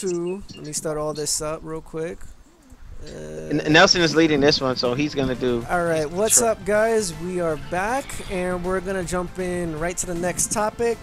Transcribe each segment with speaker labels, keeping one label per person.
Speaker 1: Let me start all this up real quick.
Speaker 2: Nelson is leading this one, so he's gonna do.
Speaker 1: Alright, what's up, guys? We are back, and we're gonna jump in right to the next topic.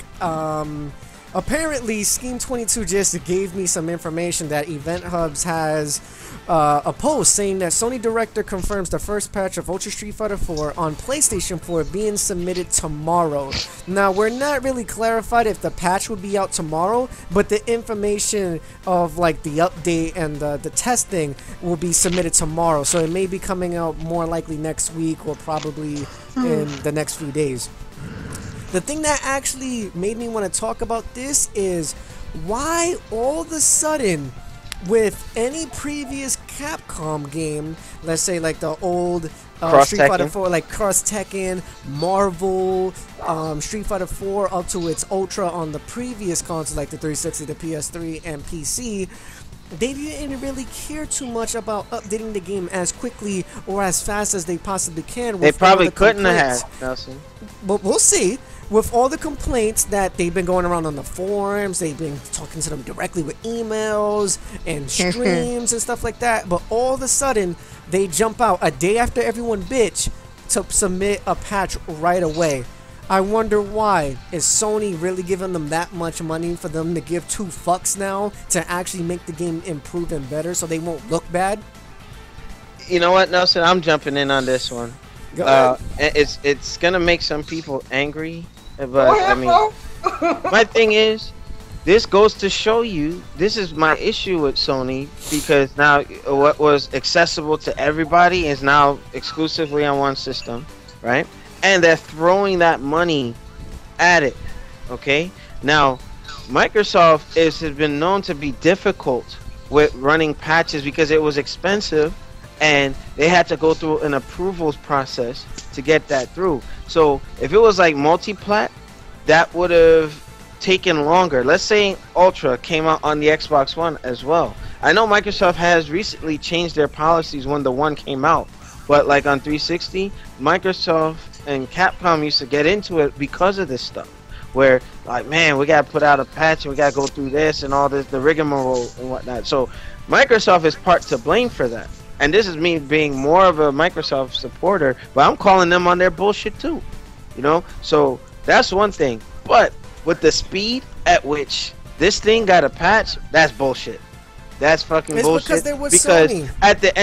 Speaker 1: Apparently, Scheme 22 just gave me some information that Event Hubs has a post saying that Sony Director confirms the first patch of Ultra Street Fighter 4 on PlayStation 4 being submitted tomorrow. Now, we're not really clarified if the patch will be out tomorrow, but the information of like the update and the testing will be submitted tomorrow. So it may be coming out more likely next week or probably in the next few days. The thing that actually made me want to talk about this is why all of a sudden, with any previous Capcom game, let's say like the old Street Fighter 4, like Cross Tekken, Marvel, Street Fighter 4 up to its Ultra on the previous consoles like the 360, the PS3, and PC, they didn't really care too much about updating the game as quickly or as fast as they possibly can.
Speaker 2: They probably couldn't have, Nelson.
Speaker 1: But we'll see. With all the complaints that they've been going around on the forums, they've been talking to them directly with emails and streams and stuff like that. But all of a sudden, they jump out a day after everyone bitch to submit a patch right away. I wonder why. Is Sony really giving them that much money for them to give two fucks now to actually make the game improve and better so they won't look bad?
Speaker 2: You know what, Nelson? I'm jumping in on this one. It's gonna make some people angry, but I mean, my thing is, this goes to show you, this is my issue with Sony, because now what was accessible to everybody is now exclusively on one system, right? And they're throwing that money at it. Okay, now Microsoft has been known to be difficult with running patches because it was expensive and they had to go through an approvals process to get that through. So if it was like multi-plat, that would have taken longer. Let's say Ultra came out on the Xbox One as well. I know Microsoft has recently changed their policies when the One came out, but like on 360, Microsoft and Capcom used to get into it because of this stuff, where like, man, we gotta put out a patch and we gotta go through this and all this, the rigmarole and whatnot. So Microsoft is part to blame for that. And this is me being more of a Microsoft supporter, but I'm calling them on their bullshit too, you know. So that's one thing. But with the speed at which this thing got a patch, that's bullshit. That's fucking bullshit.
Speaker 1: Because there was
Speaker 2: because
Speaker 1: Sony.
Speaker 2: at the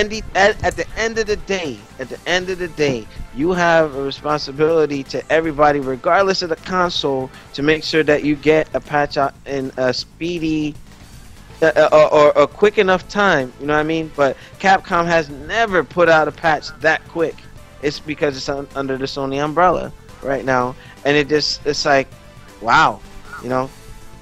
Speaker 2: end of the day, you have a responsibility to everybody, regardless of the console, to make sure that you get a patch out in a speedy or a quick enough time. You know what I mean? But Capcom has never put out a patch that quick. It's because it's under the Sony umbrella right now, and it's like, wow, you know,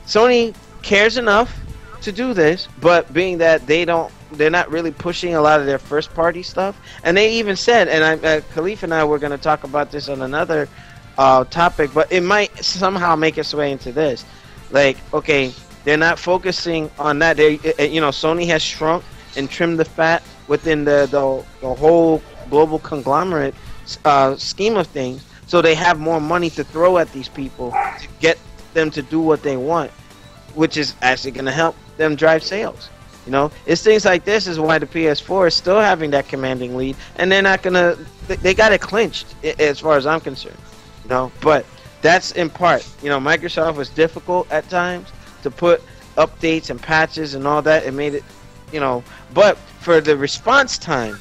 Speaker 2: Sony cares enough to do this, but being that they're not really pushing a lot of their first party stuff. And they even said, and Khalif and I were going to talk about this on another topic, but it might somehow make its way into this. Like, okay, they're not focusing on that. They, you know, Sony has shrunk and trimmed the fat within the whole global conglomerate scheme of things, so they have more money to throw at these people to get them to do what they want, which is actually going to help them drive sales. You know, it's things like this is why the PS4 is still having that commanding lead, and they're not gonna. They got it clinched as far as I'm concerned. You know, but that's in part. You know, Microsoft was difficult at times to put updates and patches and all that. It made it, you know, but for the response time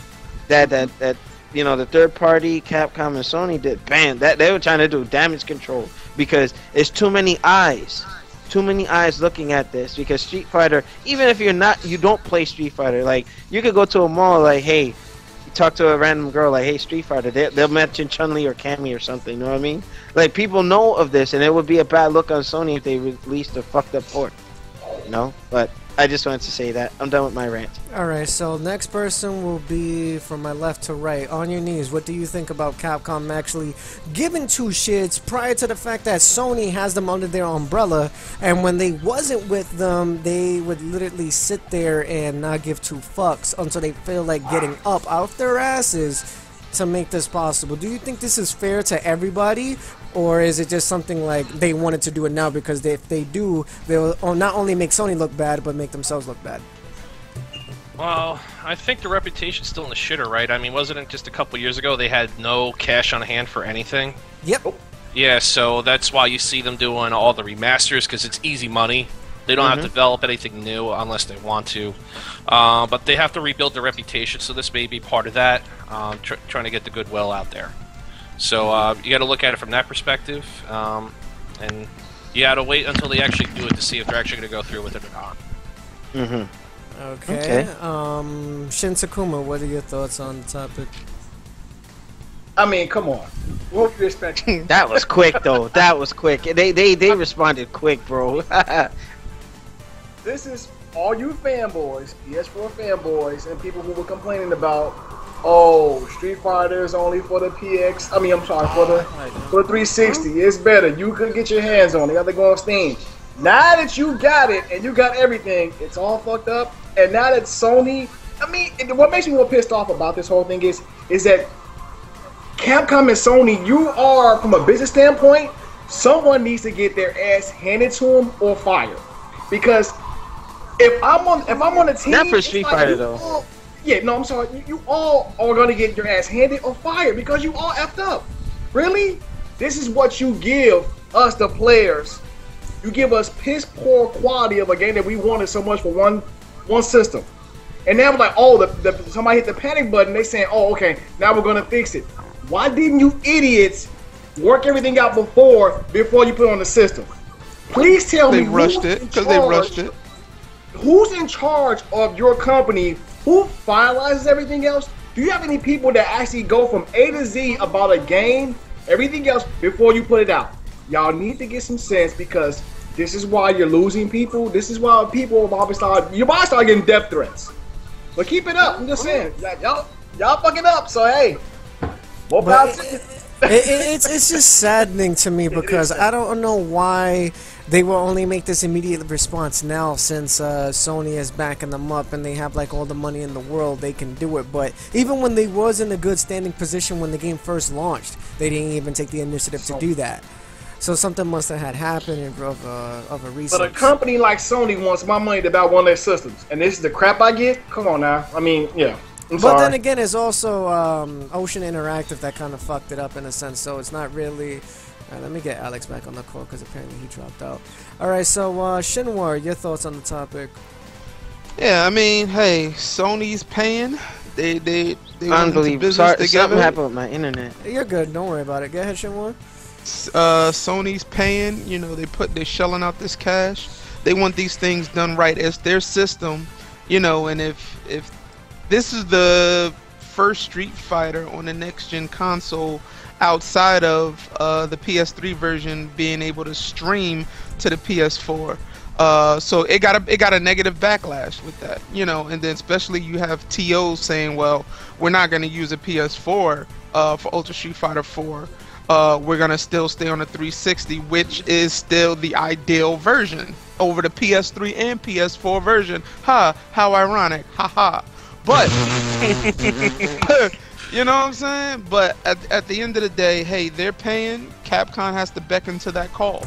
Speaker 2: that you know, the third party Capcom and Sony did, bam, that they were trying to do damage control, because it's too many eyes looking at this. Because Street Fighter, even if you don't play Street Fighter, like, you could go to a mall, like, hey, you talk to a random girl, like, hey, Street Fighter, they'll mention Chun-Li or Cammy or something, you know what I mean? Like, people know of this, and it would be a bad look on Sony if they released a fucked up port, you know? But I just wanted to say that. I'm done with my rant.
Speaker 1: Alright, so next person will be from my left to right. On your knees, what do you think about Capcom actually giving two shits prior to the fact that Sony has them under their umbrella, and when they wasn't with them, they would literally sit there and not give two fucks until they feel like getting up out their asses to make this possible? Do you think this is fair to everybody, or is it just something like they wanted to do it now because if they do, they'll not only make Sony look bad, but make themselves look bad?
Speaker 3: Well, I think the reputation's still in the shitter, right? I mean, wasn't it just a couple years ago they had no cash on hand for anything?
Speaker 1: Yep.
Speaker 3: Yeah, so that's why you see them doing all the remasters, because it's easy money. They don't have to develop anything new unless they want to. But they have to rebuild their reputation, so this may be part of that, trying to get the goodwill out there. So you got to look at it from that perspective, and you got to wait until they actually do it to see if they're actually going to go through with it or not.
Speaker 1: Okay. Shin Takuma, what are your thoughts on the topic?
Speaker 4: I mean, come on. What do you expect?
Speaker 2: That was quick, though. That was quick. They responded quick, bro.
Speaker 4: This is all you fanboys, PS4 fanboys, and people who were complaining about, oh, Street Fighter is only for the PX. I mean, I'm sorry, for the 360. It's better. You could get your hands on it. You have to go on Steam. Now that you got it and you got everything, it's all fucked up. And now that Sony, I mean, what makes me more pissed off about this whole thing is that Capcom and Sony, you are, from a business standpoint, someone needs to get their ass handed to them or fired. Because if I'm on a team,
Speaker 2: not for Street Fighter though.
Speaker 4: Yeah, no, I'm sorry. You all are gonna get your ass handed or fired because you all effed up. Really? This is what you give us, the players. You give us piss poor quality of a game that we wanted so much for one system. And now we're like, oh, somebody hit the panic button. They saying, oh, okay, now we're gonna fix it. Why didn't you idiots work everything out before you put it on the system? Please tell me.
Speaker 5: They rushed it because they rushed it.
Speaker 4: Who's in charge of your company? Who finalizes everything else? Do you have any people that actually go from A to Z about a game, everything else, before you put it out? Y'all need to get some sense, because this is why you're losing people. This is why people might start getting death threats. But keep it up. I'm just saying, y'all fucking up. So hey, more power to you.
Speaker 1: It's just saddening to me because I don't know why they will only make this immediate response now, since Sony is backing them up and they have like all the money in the world. They can do it. But even when they was in a good standing position when the game first launched, they didn't even take the initiative to do that. So something must have had happened of a reason.
Speaker 4: But a company like Sony wants my money to buy one of their systems, and this is the crap I get. Come on now. I mean, yeah.
Speaker 1: But then again, it's also Ocean Interactive that kind of fucked it up in a sense. So it's not really. Let me get Alex back on the call because apparently he dropped out. All right, so Shinwar, your thoughts on the topic?
Speaker 5: Yeah, I mean, hey, Sony's paying. They
Speaker 2: unbelievable. Sorry, something happened with my internet.
Speaker 1: You're good. Don't worry about it. Go ahead, Shinwar.
Speaker 5: Sony's paying. You know, they're shelling out this cash. They want these things done right. It's their system. You know, and if this is the first Street Fighter on the next gen console outside of the PS3 version being able to stream to the PS4. So it got a negative backlash with that, you know, and then especially you have TOs saying, well, we're not going to use a PS4 for Ultra Street Fighter 4. We're going to still stay on the 360, which is still the ideal version over the PS3 and PS4 version. Ha, how ironic. Ha ha. But you know what I'm saying? But at the end of the day, hey, they're paying. Capcom has to beckon to that call.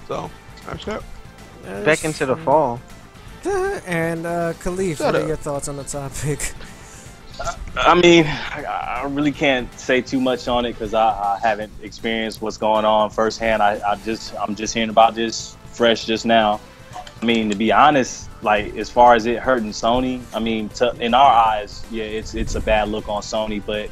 Speaker 5: So, that's that.
Speaker 2: Beckon to the fall.
Speaker 1: And Khalif, what are your thoughts on the topic?
Speaker 6: I mean, I really can't say too much on it because I haven't experienced what's going on firsthand. I'm just hearing about this fresh just now. I mean, to be honest, like as far as it hurting Sony, I mean, in our eyes, yeah, it's a bad look on Sony. But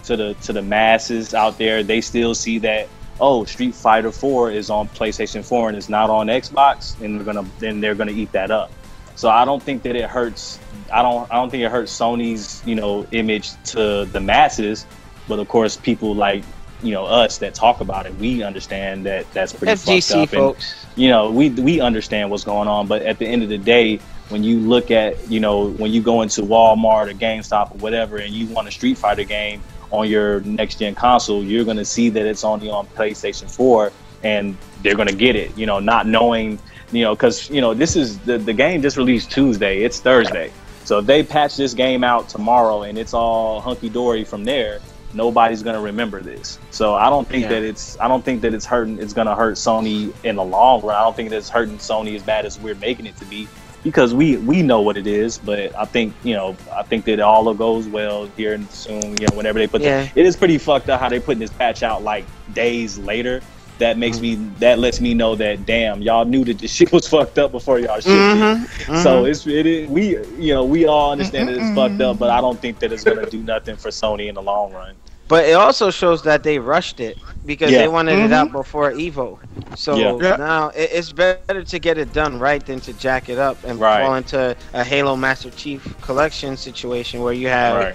Speaker 6: to the masses out there, they still see that, oh, Street Fighter 4 is on PlayStation 4 and it's not on Xbox, and they're gonna eat that up. So I don't think that it hurts. I don't think it hurts Sony's, you know, image to the masses. But of course, people like, you know, us that talk about it, we understand that that's pretty
Speaker 2: FGC
Speaker 6: fucked up.
Speaker 2: Folks.
Speaker 6: And, you know, we understand what's going on. But at the end of the day, when you look at, you know, when you go into Walmart or GameStop or whatever, and you want a Street Fighter game on your next gen console, you're going to see that it's only on PlayStation 4, and they're going to get it, you know, not knowing, you know, because, you know, this is the game just released Tuesday. It's Thursday. So if they patch this game out tomorrow and it's all hunky-dory from there, nobody's gonna remember this. So I don't think that it's gonna hurt Sony in the long run. I don't think that it's hurting Sony as bad as we're making it to be, because we know what it is. But I think that it all goes well here and soon. Whenever they put it is pretty fucked up how they putting this patch out like days later. That lets me know that damn, y'all knew that this shit was fucked up before y'all shipped it. So we all understand that it's fucked up, but I don't think that it's gonna do nothing for Sony in the long run.
Speaker 2: But it also shows that they rushed it because they wanted it out before Evo. So now it's better to get it done right than to jack it up and fall into a Halo Master Chief Collection situation where you have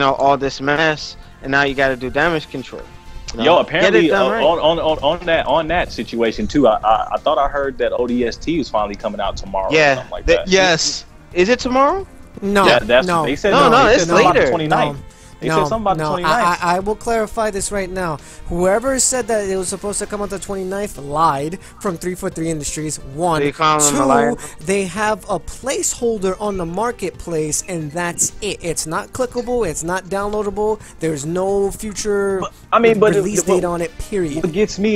Speaker 2: all this mess and now you got to do damage control.
Speaker 6: Yo, apparently on that situation too, I thought I heard that ODST is finally coming out tomorrow. Yeah, or something like that.
Speaker 5: Yes.
Speaker 2: Is it tomorrow?
Speaker 1: No,
Speaker 6: no. They said
Speaker 2: no, it's later.
Speaker 6: 29th. They said something about the 29th.
Speaker 1: I will clarify this right now. Whoever said that it was supposed to come out the 29th lied from 343 Industries. One. Two, they have a placeholder on the marketplace, and that's it. It's not clickable. It's not downloadable. There's no future release date on it, period.
Speaker 6: What gets me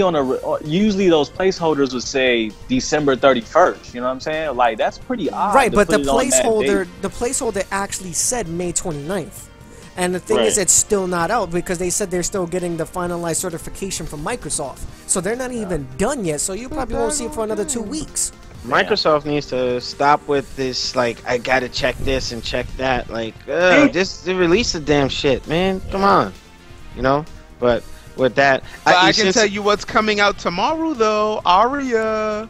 Speaker 6: usually those placeholders would say December 31st. You know what I'm saying? Like, that's pretty odd.
Speaker 1: Right, but the placeholder actually said May 29th. And the thing is, it's still not out because they said they're still getting the finalized certification from Microsoft. So they're not even done yet, so you probably won't see it for another 2 weeks.
Speaker 2: Microsoft needs to stop with this, like, I gotta check this and check that. Like, just release the damn shit, man. Come on. But with that...
Speaker 5: I can tell you what's coming out tomorrow, though. Aria.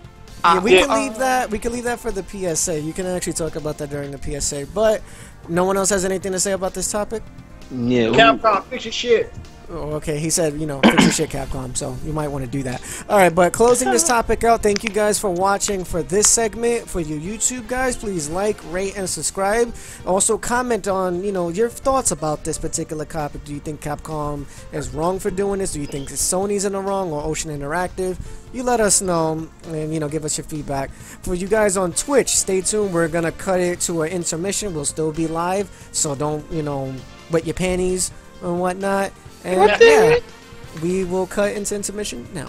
Speaker 1: We can leave that. We can leave that for the PSA. You can actually talk about that during the PSA. But no one else has anything to say about this topic?
Speaker 2: Yeah.
Speaker 4: Capcom, fix your shit.
Speaker 1: Oh, okay, he said, fix your shit, Capcom, so you might want to do that. Alright, but closing this topic out, thank you guys for watching for this segment. For you YouTube guys, please like, rate, and subscribe. Also, comment on, your thoughts about this particular topic. Do you think Capcom is wrong for doing this? Do you think Sony's in the wrong or Ocean Interactive? You let us know and, give us your feedback. For you guys on Twitch, stay tuned. We're going to cut it to an intermission. We'll still be live, so don't, wet your panties and whatnot. And we will cut into intermission now.